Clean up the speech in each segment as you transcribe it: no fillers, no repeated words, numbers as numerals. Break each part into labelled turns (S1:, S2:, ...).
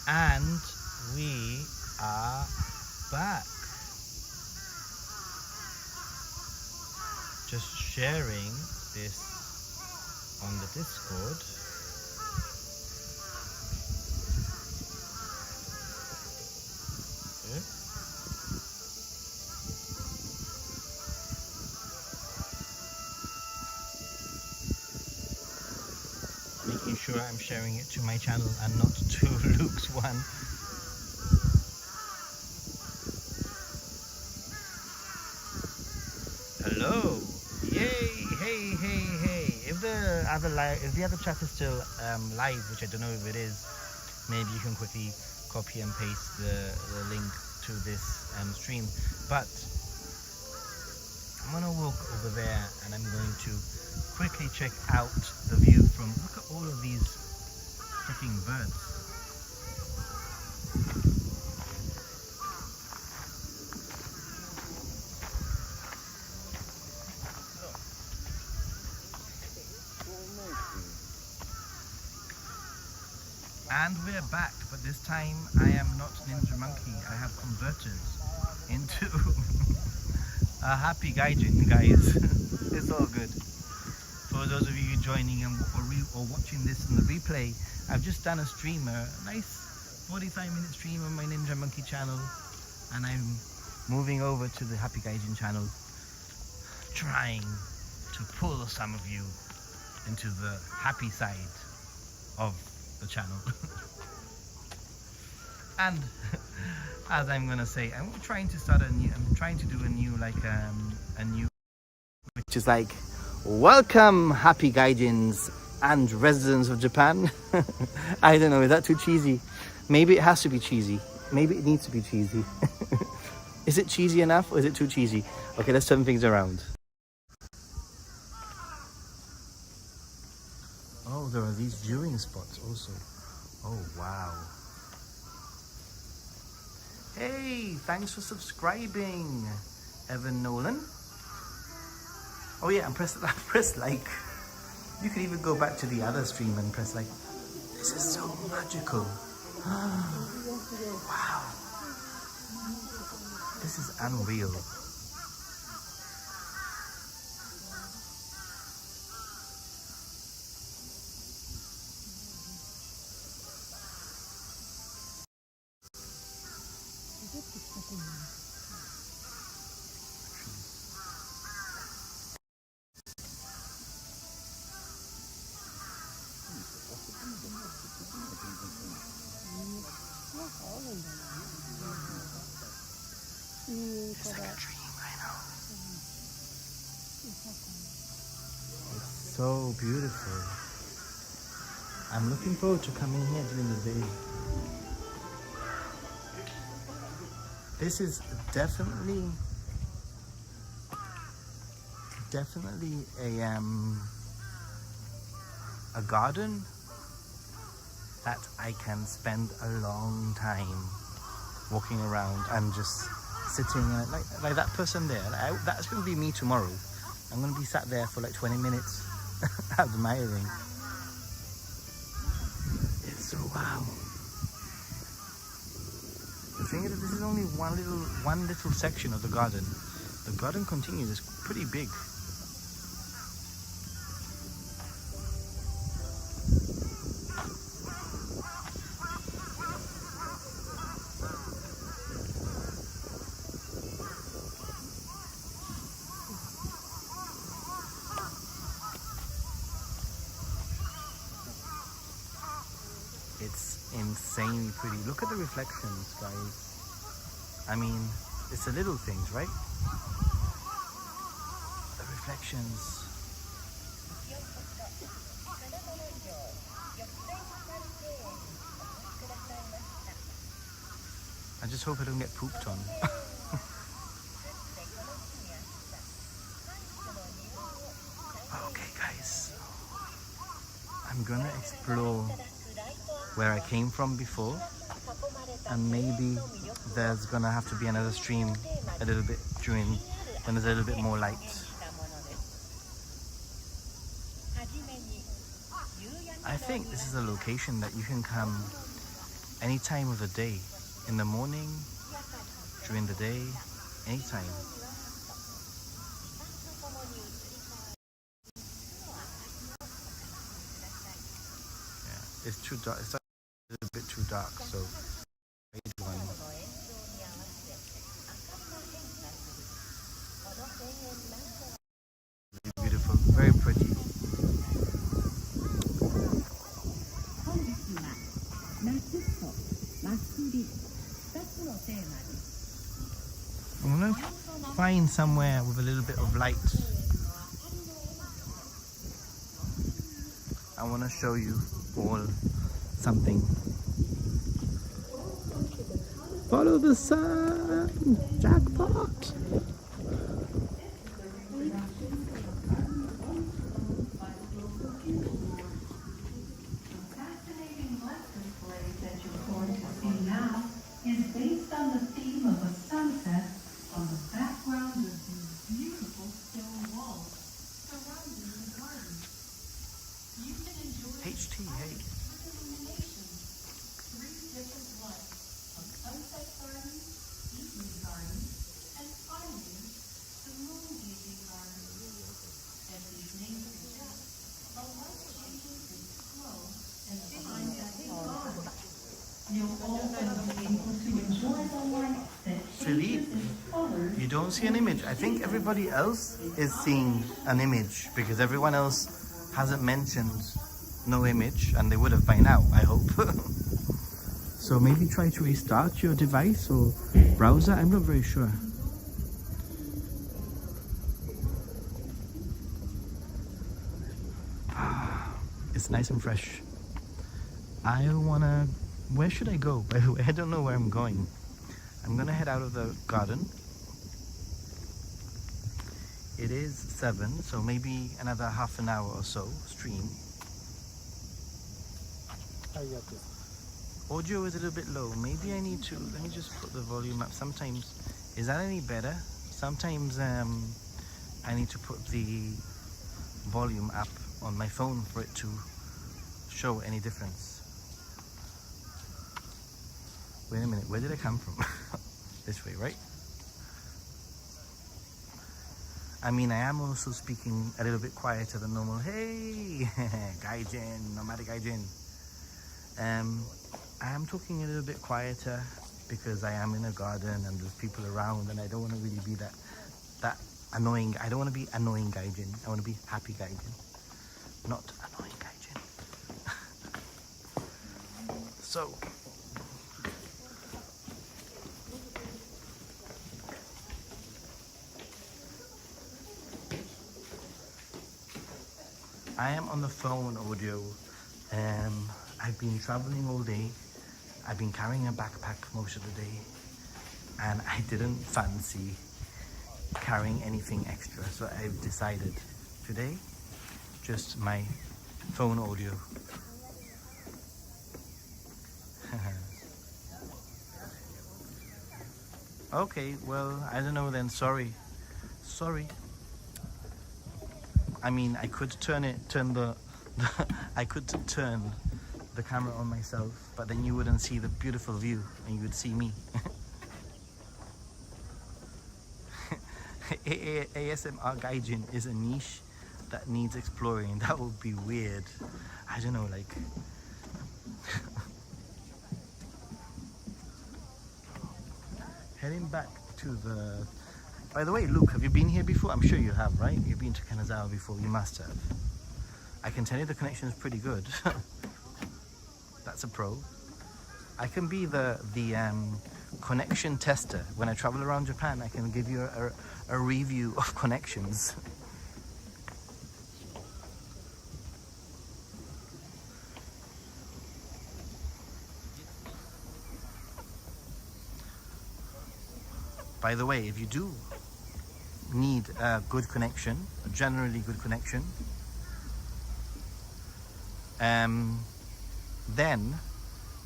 S1: And we are back. Just sharing this on the Discord. Making sure I'm sharing it to my channel and not to Luke's one. Hello, yay, hey. If the other chat is still live, which I don't know if it is, maybe you can quickly copy and paste the link to this stream. But I'm gonna walk over there and I'm going to quickly check out the view from, look at all of these freaking birds. And we're back, but this time I am not Ninja Monkey. I have converted into a happy Gaijin, guys. It's all good. For those of you joining or watching this in the replay, I've just done a stream, a nice 45-minute stream on my Ninja Monkey channel, and I'm moving over to the Happy Gaijin channel, trying to pull some of you into the happy side of the channel. And as I'm gonna say, I'm trying to do a new which is like, welcome happy Gaijins and residents of Japan. I don't know, is that too cheesy? Maybe it has to be cheesy. Maybe it needs to be cheesy. Is it cheesy enough or is it too cheesy? Okay, let's turn things around. Oh, there are these viewing spots also. Oh, wow. Hey, thanks for subscribing, Evan Nolan. Oh yeah, and press like. You can even go back to the other stream and press like. This is so magical. Wow. This is unreal. It's like a dream, I know. It's so beautiful. I'm looking forward to coming here during the day. This is definitely a garden that I can spend a long time walking around and just sitting like that person there. That's going to be me tomorrow. I'm going to be sat there for like 20 minutes admiring. It's so wow. The thing is that this is only one little section of the garden. The garden continues, it's pretty big. It's insanely pretty. Look at the reflections, guys. I mean, it's the little things, right? The reflections. I just hope I don't get pooped on. Okay, guys. I'm gonna explore where I came from before, and maybe there's gonna have to be another stream a little bit during when there's a little bit more light. I think this is a location that you can come any time of the day, in the morning, during the day, anytime. Yeah, it's too dark. It's a bit too dark, so one. Really beautiful, very pretty. I'm gonna find somewhere with a little bit of light. I want to show you all something. Follow the sun! Jackpot!
S2: Is based on the theme of a sunset on the background of these beautiful stone walls surrounding the garden. You can enjoy
S1: HT, hey.
S2: three different lights: a sunset garden, evening garden, and finally the moon gazing garden. As these names suggest, the light changing is slow and behind that garden. You'll also be able to enjoy the light that
S1: Philippe,
S2: changes its colors.
S1: you don't see an image. I think everybody else is seeing an image because everyone else hasn't mentioned no image, and they would have by now, I hope. So maybe try to restart your device or browser. I'm not very sure. It's nice and fresh. I wanna... Where should I go, by the way? I don't know where I'm going. I'm gonna head out of the garden. It is 7, so maybe another half an hour or so stream. Audio is a little bit low. Maybe I need to... Let me just put the volume up. Sometimes... Is that any better? Sometimes I need to put the volume up on my phone for it to show any difference. Wait a minute, where did I come from? This way, right? I mean, I am also speaking a little bit quieter than normal. Hey, Gaijin, nomadic Gaijin. I am talking a little bit quieter because I am in a garden and there's people around, and I don't want to really be that annoying. I don't want to be annoying Gaijin. I want to be happy Gaijin, not annoying Gaijin. So. I am on the phone audio. I've been traveling all day. I've been carrying a backpack most of the day, and I didn't fancy carrying anything extra, so I've decided today just my phone audio. Okay, well, I don't know then. Sorry. I mean, I could turn the I could turn the camera on myself, but then you wouldn't see the beautiful view and you would see me. ASMR Gaijin is a niche that needs exploring. That would be weird. I don't know, like... Heading back to the... By the way, Luke, have you been here before? I'm sure you have, right? You've been to Kanazawa before. You must have. I can tell you the connection is pretty good. That's a pro. I can be the connection tester. When I travel around Japan, I can give you a review of connections. By the way, if you do need a good connection, a generally good connection, then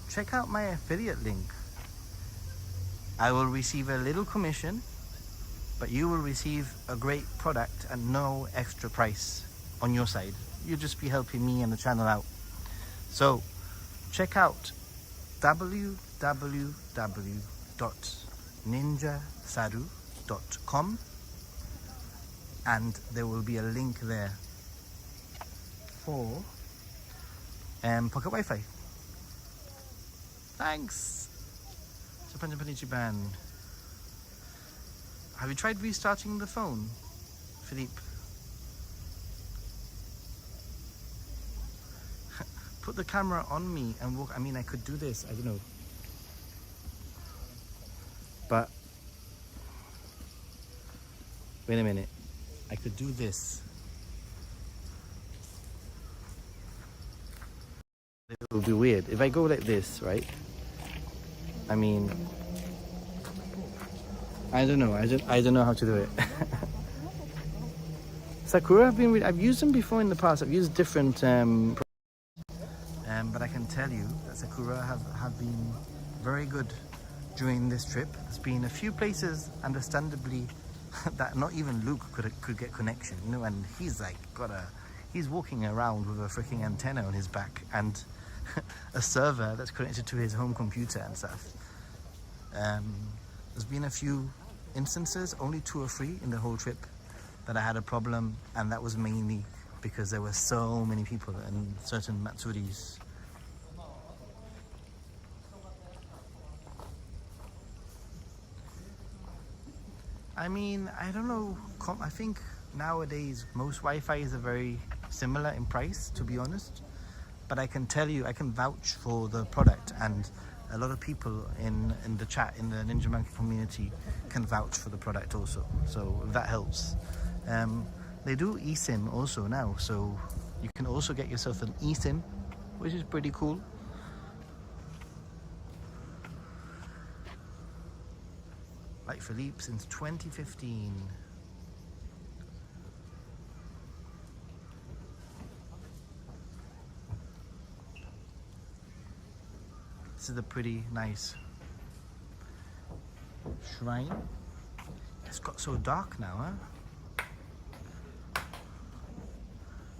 S1: check out my affiliate link. I will receive a little commission, but you will receive a great product and no extra price on your side. You'll just be helping me and the channel out. So check out www.ninjasaru.com, and there will be a link there for pocket Wi-Fi. Thanks. Japan. Have you tried restarting the phone, Philippe? Put the camera on me and walk. I mean, I could do this. I don't know. But wait a minute. I could do this. It will be weird if I go like this, right? I mean, I don't know. I don't know how to do it. Sakura, I've used them before in the past. I've used different but I can tell you that Sakura have been very good during this trip. There's been a few places, understandably, that not even Luke could get connection, you know, and he's like he's walking around with a freaking antenna on his back and a server that's connected to his home computer and stuff. There's been a few instances, only 2 or 3 in the whole trip, that I had a problem, and that was mainly because there were so many people in certain Matsuris. I mean, I don't know, I think nowadays most Wi-Fis are very similar in price, to be honest, but I can tell you, I can vouch for the product, and a lot of people in the chat, in the Ninja Monkey community, can vouch for the product also, so that helps. They do eSIM also now, so you can also get yourself an eSIM, which is pretty cool. Like Philippe since 2015. This is a pretty nice shrine. It's got so dark now, huh?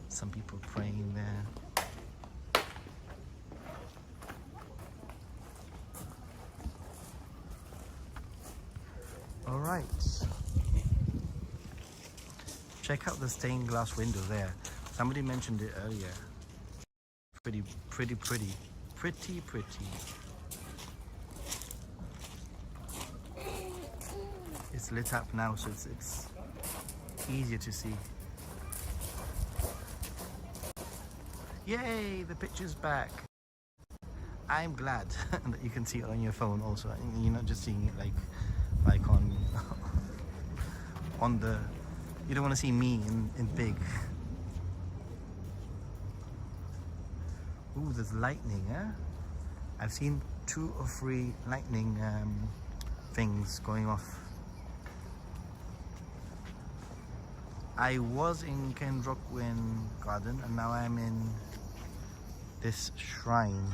S1: Some people praying there. All right. Check out the stained glass window there. Somebody mentioned it earlier. Pretty. It's lit up now, so it's easier to see. Yay, the picture's back. I'm glad that you can see it on your phone also. You're not just seeing it like on the, you don't want to see me in big. Ooh, there's lightning, huh? I've seen 2 or 3 lightning things going off. I was in Kenrokwin Garden, and now I'm in this shrine.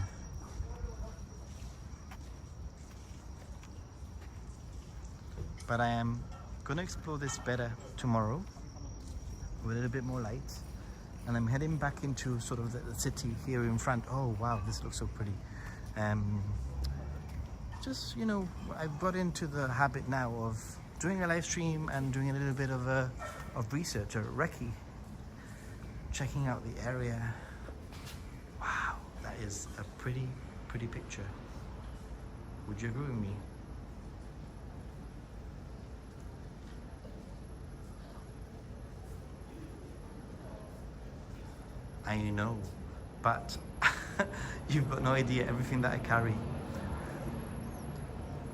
S1: But I am going to explore this better tomorrow with a little bit more light, and I'm heading back into sort of the city here in front. Oh wow, this looks so pretty. Just, you know, I've got into the habit now of doing a live stream and doing a little bit of research, a recce, checking out the area. Wow, that is a pretty picture. Would you agree with me? I know, but you've got no idea everything that I carry.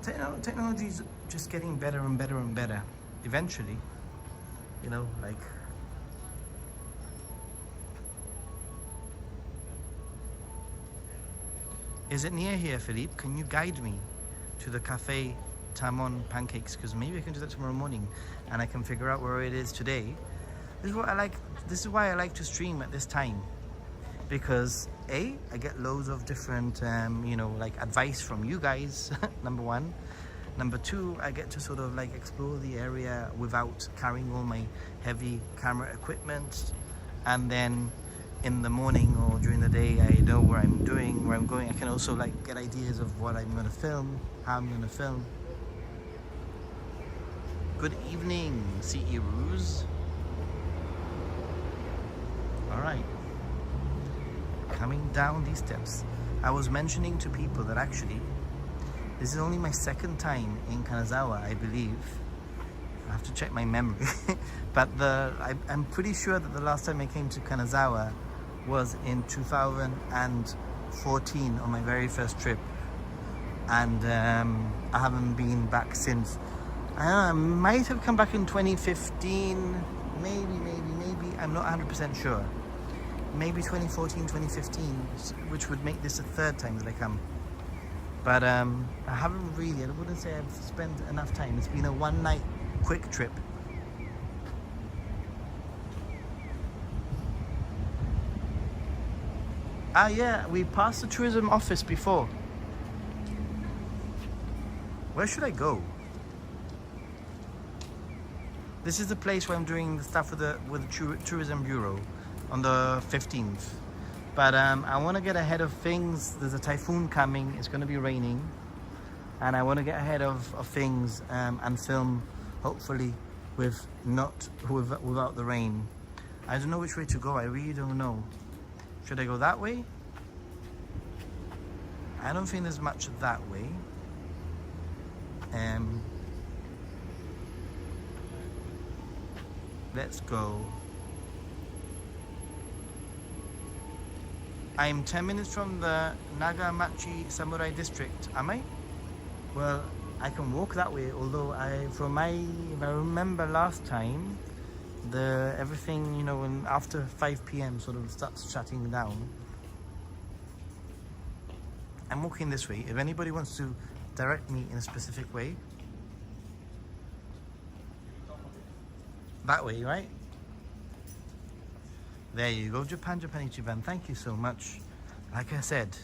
S1: Technology is just getting better and better and better. Eventually, you know, like, is it near here, Philippe? Can you guide me to the Cafe Tamon Pancakes? Because maybe I can do that tomorrow morning and I can figure out where it is today. This is what I like. This is why I like to stream at this time, because I get loads of different, you know, like advice from you guys. Number 1. Number 2, I get to sort of like explore the area without carrying all my heavy camera equipment, and then in the morning or during the day, I know where I'm doing, where I'm going. I can also like get ideas of what I'm going to film, how I'm going to film. Good evening, CE Ruse. All right, coming down these steps. I was mentioning to people that actually this is only my second time in Kanazawa, I believe. I have to check my memory. But I'm pretty sure that the last time I came to Kanazawa was in 2014 on my very first trip. And I haven't been back since. I don't know, I might have come back in 2015. Maybe. I'm not 100% sure. Maybe 2014, 2015, which would make this the third time that I come. But I haven't really, I wouldn't say I've spent enough time. It's been a one night quick trip. Ah yeah, we passed the tourism office before. Where should I go? This is the place where I'm doing the stuff with the tourism bureau on the 15th. But I want to get ahead of things. There's a typhoon coming. It's going to be raining. And I want to get ahead of things and film, hopefully, without the rain. I don't know which way to go. I really don't know. Should I go that way? I don't think there's much that way. Let's go. I'm 10 minutes from the Nagamachi Samurai District, am I? Well, I can walk that way, although if I remember last time, everything, you know, when after 5 p.m. sort of starts shutting down. I'm walking this way. If anybody wants to direct me in a specific way. That way, right? There you go, Japan Ichiban. Thank you so much. Like I said,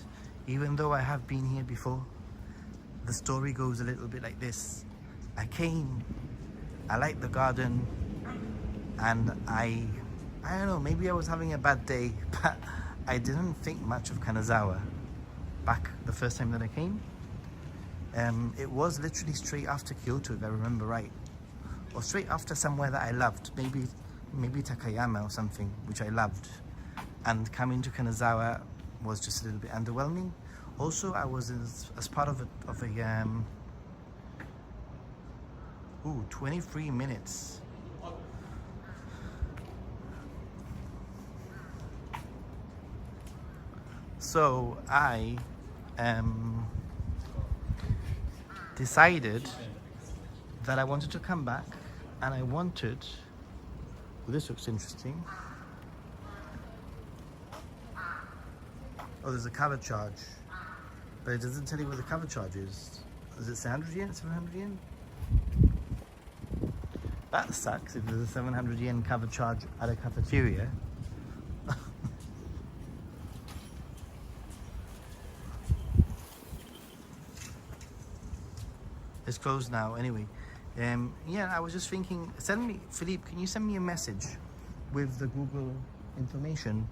S1: even though I have been here before, the story goes a little bit like this. I came, I liked the garden, and I don't know, maybe I was having a bad day, but I didn't think much of Kanazawa back the first time that I came. It was literally straight after Kyoto, if I remember right. Or straight after somewhere that I loved, maybe Takayama or something, which I loved. And coming to Kanazawa was just a little bit underwhelming. Also, I was as part of a 23 minutes. So I decided that I wanted to come back, and I wanted, well, this looks interesting. Oh, there's a cover charge, but it doesn't tell you what the cover charge is. Is it 700 yen, 700 yen? That sucks if there's a 700 yen cover charge at a cafeteria. It's closed now anyway. Yeah, I was just thinking, Philippe, can you send me a message with the Google information?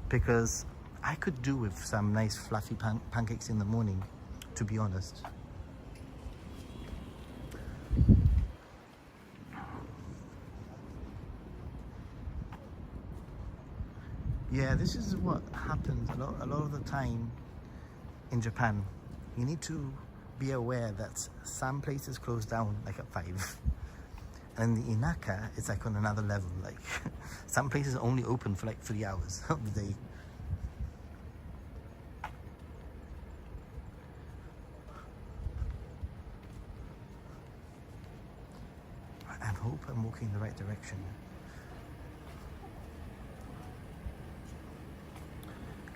S1: Because I could do with some nice fluffy pancakes in the morning, to be honest. Yeah, this is what happens a lot of the time in Japan. You need to be aware that some places close down like at 5. And the Inaka is like on another level. Like some places only open for like 3 hours of the day. I hope I'm walking in the right direction.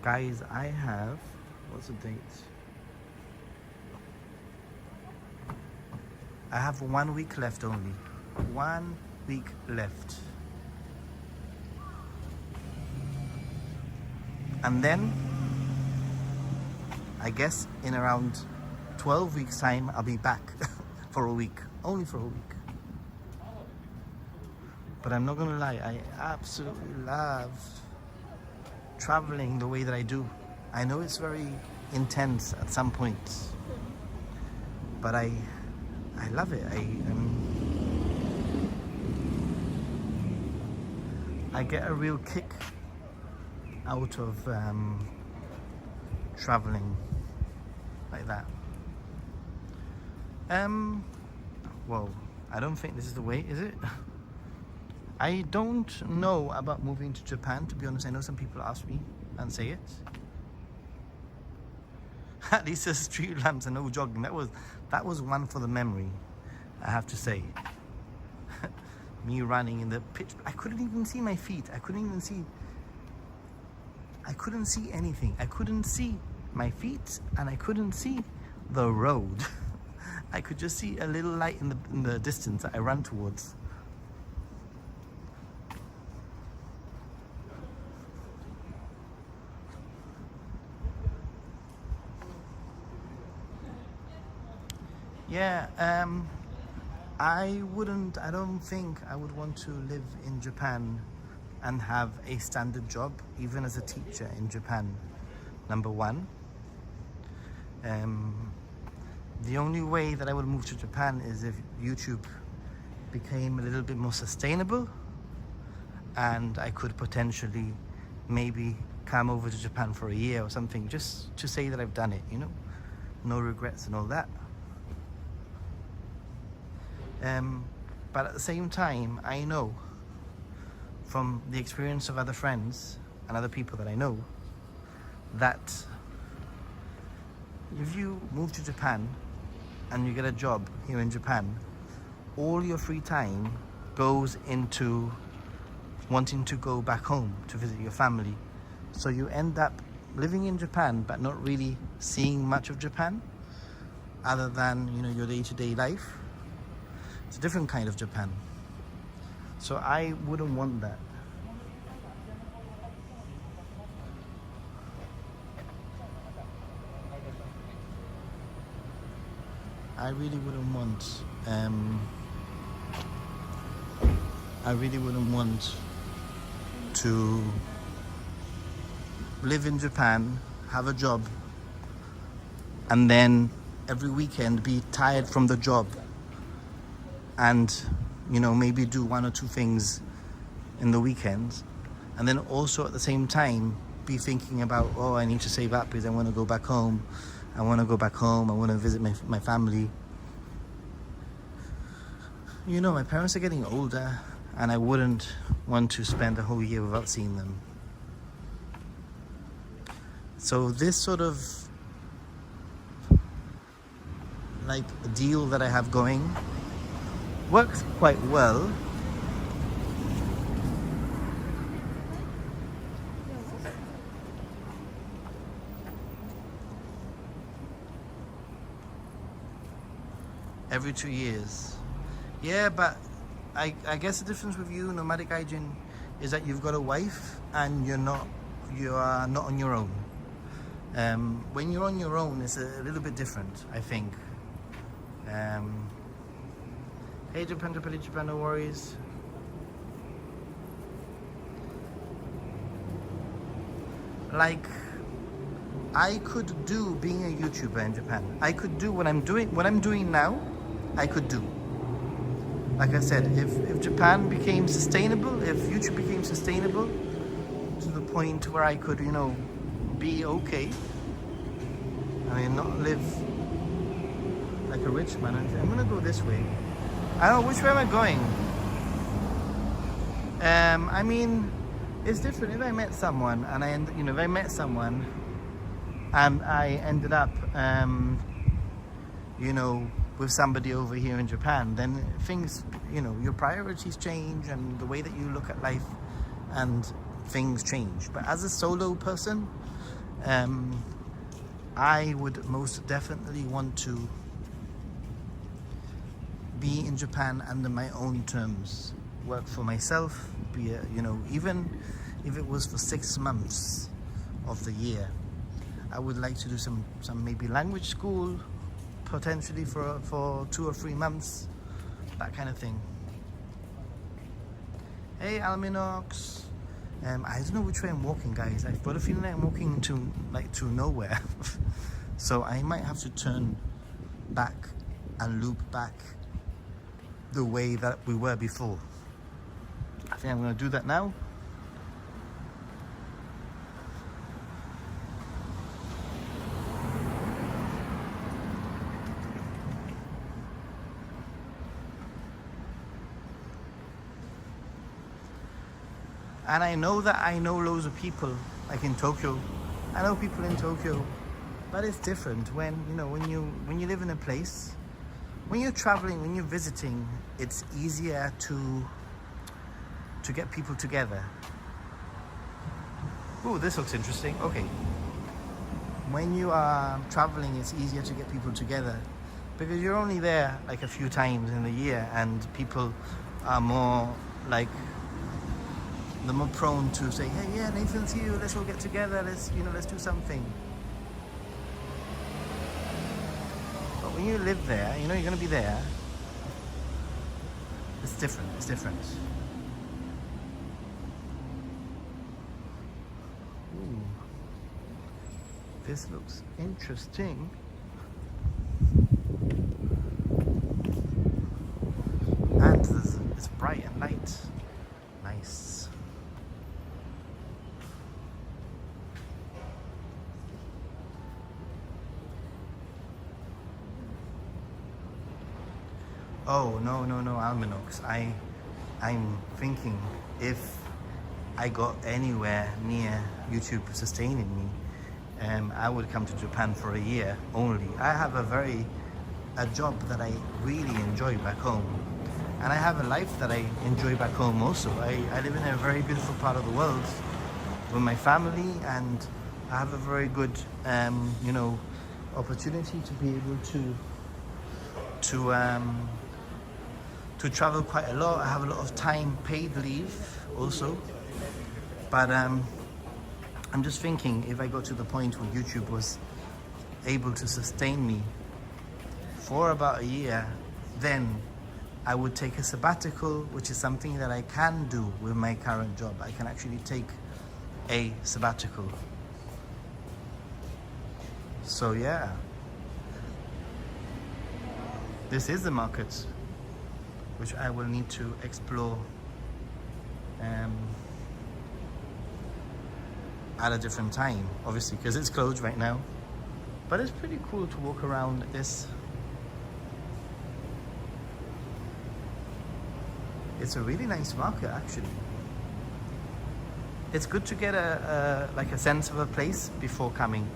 S1: Guys, I have, what's the date? I have 1 week left only. 1 week left. And then, I guess in around 12 weeks time, I'll be back for a week. Only for a week. But I'm not gonna lie, I absolutely love traveling the way that I do. I know it's very intense at some points, but I love it. I get a real kick out of traveling like that. Well, I don't think this is the way, is it? I don't know about moving to Japan, to be honest. I know some people ask me and say it. At least there's street lamps and no jogging. That was one for the memory, I have to say. Me running in the pitch. I couldn't even see my feet. I couldn't see anything. I couldn't see my feet and I couldn't see the road. I could just see a little light in the distance that I ran towards. Yeah, I don't think I would want to live in Japan and have a standard job, even as a teacher in Japan, number one. The only way that I would move to Japan is if YouTube became a little bit more sustainable and I could potentially maybe come over to Japan for a year or something, just to say that I've done it, you know, no regrets and all that. But at the same time, I know from the experience of other friends and other people that I know that if you move to Japan and you get a job here in Japan, all your free time goes into wanting to go back home to visit your family. So you end up living in Japan but not really seeing much of Japan other than, you know, your day-to-day life. It's a different kind of Japan. So I wouldn't want that. I really wouldn't want to live in Japan, have a job, and then every weekend be tired from the job and, you know, maybe do one or two things in the weekends, and then also at the same time be thinking about, oh, I need to save up because I want to go back home. I want to visit my family. You know, my parents are getting older and I wouldn't want to spend a whole year without seeing them. So this sort of like deal that I have going works quite well. Every 2 years. Yeah, but I guess the difference with you, nomadic Gaijin, is that you've got a wife and you are not on your own. When you're on your own, it's a little bit different, I think. Hey Japan, no worries. Like, I could do being a YouTuber in Japan. I could do what I'm doing now. I could do. Like I said, if Japan became sustainable, if YouTube became sustainable to the point where I could, you know, be okay. I mean, not live like a rich man. I'm gonna go this way. I don't know, which way am I going? I mean, it's different. If I met someone and if I met someone and I ended up, you know, with somebody over here in Japan, then things, you know, your priorities change and the way that you look at life and things change. But as a solo person, I would most definitely want to be in Japan under my own terms, work for myself, be a, you know, even if it was for 6 months of the year. I would like to do some maybe language school, potentially for 2 or 3 months, that kind of thing. Hey Alminox, I don't know which way I'm walking, guys. I've got a feeling like I'm walking to nowhere. So I might have to turn back and loop back the way that we were before. I think I'm going to do that now. And I know that I know loads of people, like in Tokyo. I know people in Tokyo, but it's different when when you live in a place, when you're traveling, when you're visiting, it's easier to get people together. Oh, this looks interesting. Okay. When you are traveling, it's easier to get people together because you're only there like a few times in the year, and people are more like, they're more prone to say, hey, yeah, Nathan's here, let's all get together, let's do something. But when you live there, you're going to be there. It's different. Ooh. This looks interesting. And it's bright and light. Nice. Oh, no, Alminox. I'm thinking if I got anywhere near YouTube sustaining me, I would come to Japan for a year only. I have a job that I really enjoy back home. And I have a life that I enjoy back home also. I live in a very beautiful part of the world with my family, and I have a very good, opportunity to be able to travel quite a lot. I have a lot of time, paid leave also. But I'm just thinking, if I got to the point where YouTube was able to sustain me for about a year, then I would take a sabbatical, which is something that I can do with my current job. I can actually take a sabbatical. So yeah, this is the market which I will need to explore at a different time, obviously, because it's closed right now. But it's pretty cool to walk around this. It's a really nice market, actually. It's good to get a sense of a place before coming.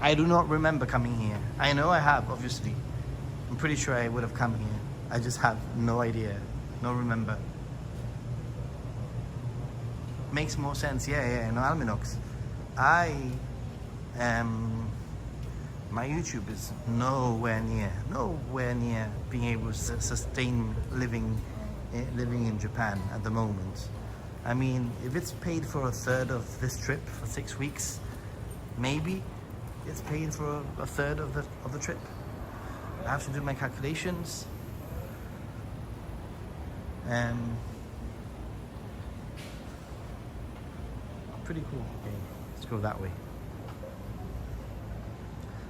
S1: I do not remember coming here. I know I have, obviously. I'm pretty sure I would have come here. I just have no idea, no remember. Makes more sense, yeah, no, Alminox. My YouTube is nowhere near being able to sustain living in Japan at the moment. I mean, if it's paid for a third of this trip for 6 weeks, maybe it's paid for a third of the trip. I have to do my calculations. Pretty cool. Okay, let's go that way.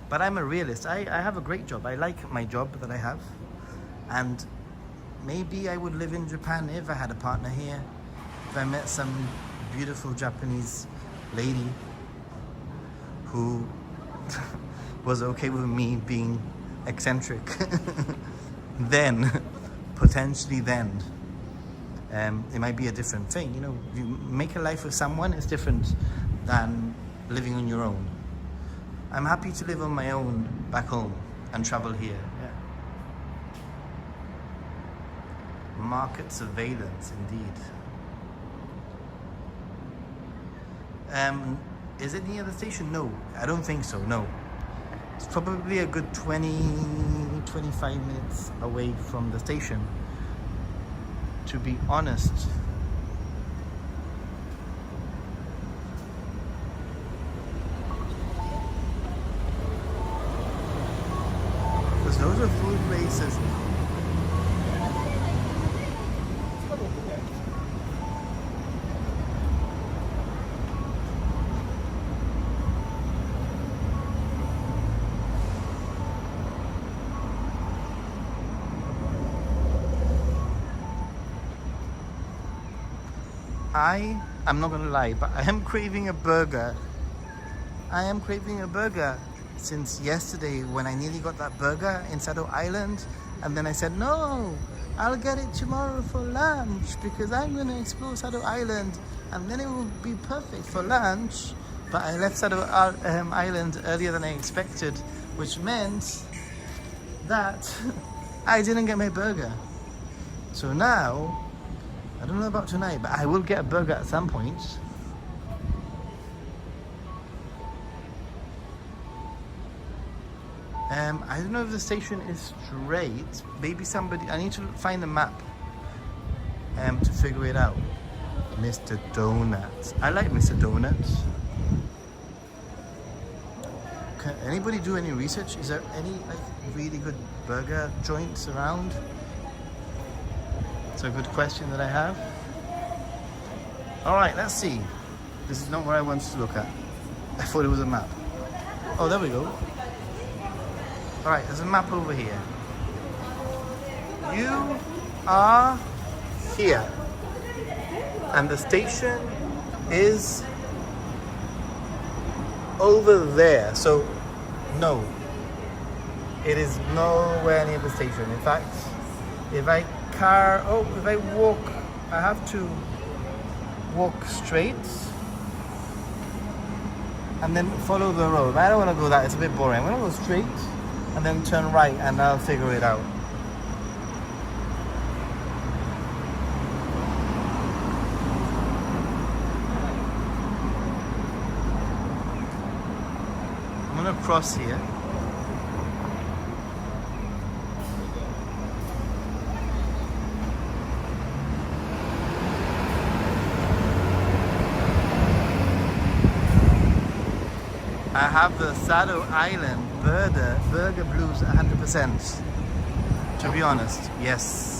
S1: But I'm a realist. I have a great job. I like my job that I have. And maybe I would live in Japan if I had a partner here. If I met some beautiful Japanese lady who was okay with me being eccentric, then, potentially then, it might be a different thing. You make a life with someone, it's different than living on your own. I'm happy to live on my own back home and travel here. Yeah. Market surveillance, indeed. Is it near the station? No, I don't think so, no. It's probably a good 20-25 minutes away from the station, to be honest. Because those are food places. I'm not gonna lie, but I am craving a burger. I am craving a burger since yesterday when I nearly got that burger in Sado Island, and then I said no, I'll get it tomorrow for lunch because I'm gonna explore Sado Island and then it will be perfect for lunch. But I left Sado Island earlier than I expected, which meant that I didn't get my burger. So now, I don't know about tonight, but I will get a burger at some point. I don't know if the station is straight. Maybe somebody, I need to find the map to figure it out. Mr. Donuts. I like Mr. Donuts. Can anybody do any research? Is there any like really good burger joints around? It's a good question that I have. All right, let's see. This is not what I wanted to look at. I thought it was a map. Oh, there we go. All right, there's a map over here. You are here. And the station is over there. So, no. It is nowhere near the station. In fact, if I walk, I have to walk straight and then follow the road. I don't want to go that, it's a bit boring. I'm going to go straight and then turn right and I'll figure it out. I'm going to cross here. I have the Sado Island burger blues 100%. To be honest, yes.